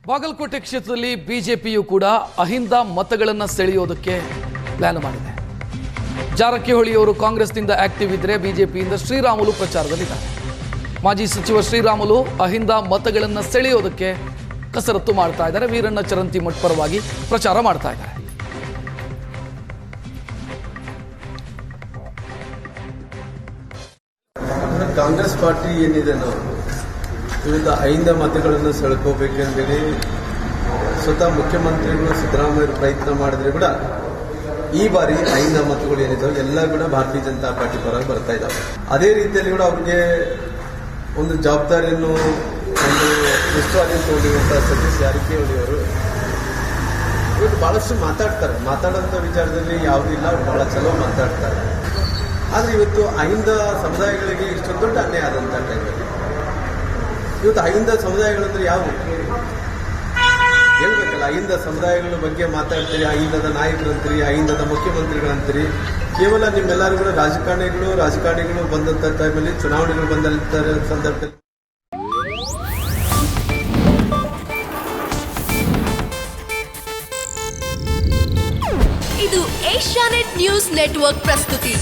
ಬಾಗಲಕೋಟೆ ಕ್ಷೇತ್ರದಲ್ಲಿ ಬಿಜೆಪಿಯು ಕೂಡ ಅಹಿಂದ ಮತಗಳನ್ನು ಸೆಳೆಯೋದಕ್ಕೆ ಪ್ಲಾನ್ ಮಾಡಿದೆ. ಜಾರಕಿಹೊಳಿ ಅವರು ಕಾಂಗ್ರೆಸ್ನಿಂದ ಆಕ್ಟಿವ್ ಇದ್ದರೆ ಬಿಜೆಪಿಯಿಂದ ಶ್ರೀರಾಮುಲು ಪ್ರಚಾರದಲ್ಲಿದ್ದಾರೆ. ಮಾಜಿ ಸಚಿವ ಶ್ರೀರಾಮುಲು ಅಹಿಂದ ಮತಗಳನ್ನು ಸೆಳೆಯೋದಕ್ಕೆ ಕಸರತ್ತು ಮಾಡ್ತಾ ಇದ್ದಾರೆ. ವೀರಣ್ಣ ಚರಂತಿಮಠ್ ಪರವಾಗಿ ಪ್ರಚಾರ ಮಾಡ್ತಾ ಇದ್ದಾರೆ. ಕಾಂಗ್ರೆಸ್ ಪಾರ್ಟಿ ಏನಿದೆ ನಾವು ವಿವಿಧ ಅಹಿಂದ ಮತಗಳನ್ನು ಸೆಳ್ಕೋಬೇಕೆಂದೇಳಿ ಸ್ವತಃ ಮುಖ್ಯಮಂತ್ರಿಗಳು ಸಿದ್ದರಾಮಯ್ಯ ಪ್ರಯತ್ನ ಮಾಡಿದ್ರೆ ಕೂಡ ಈ ಬಾರಿ ಅಹಿಂದ ಮತಗಳು ಏನಿದಾವೆ ಎಲ್ಲ ಕೂಡ ಭಾರತೀಯ ಜನತಾ ಪಾರ್ಟಿ ಪರವಾಗಿ ಬರ್ತಾ ಇದ್ದಾವೆ. ಅದೇ ರೀತಿಯಲ್ಲಿ ಕೂಡ ಅವ್ರಿಗೆ ಒಂದು ಜವಾಬ್ದಾರಿಯನ್ನು ಒಂದು ಉಸ್ತುವಾರಿ ತಗೊಂಡಿರುವಂತಹ ಸತೀಶ್ ಜಾರಕಿಹೊಳಿ ಅವರು ಇವತ್ತು ಬಹಳಷ್ಟು ಮಾತಾಡೋಂಥ ವಿಚಾರದಲ್ಲಿ ಯಾವುದೂ ಇಲ್ಲ, ಅವ್ರು ಬಹಳ ಚಲೋ ಮಾತಾಡ್ತಾರೆ. ಆದರೆ ಇವತ್ತು ಅಹಿಂದ ಸಮುದಾಯಗಳಿಗೆ ಇಷ್ಟೊಂದು ದೊಡ್ಡ ಅನ್ಯಾಯ ಆದಂಥ ಟೈಮಲ್ಲಿ ಇವತ್ತು ಅಹಿಂದ ಸಮುದಾಯಗಳಂದ್ರೆ ಯಾವ ಹೇಳ್ಬೇಕಲ್ಲ. ಅಹಿಂದ ಸಮುದಾಯಗಳ ಬಗ್ಗೆ ಮಾತಾಡ್ತೀರಿ, ಅಹಿಂದದ ನಾಯಕರಂತೀರಿ, ಅಹಿಂದದ ಮುಖ್ಯಮಂತ್ರಿಗಳಂತೀರಿ. ಕೇವಲ ನಿಮ್ಮೆಲ್ಲರೂ ಕೂಡ ರಾಜಕಾರಣಿಗಳು ಬಂದಂಥ ಟೈಮಲ್ಲಿ ಚುನಾವಣೆಗಳು ಬಂದಂಥ ಸಂದರ್ಭದಲ್ಲಿ ಇದು ಏಷ್ಯಾನೆಟ್ ನ್ಯೂಸ್ ನೆಟ್ವರ್ಕ್ ಪ್ರಸ್ತುತಿ.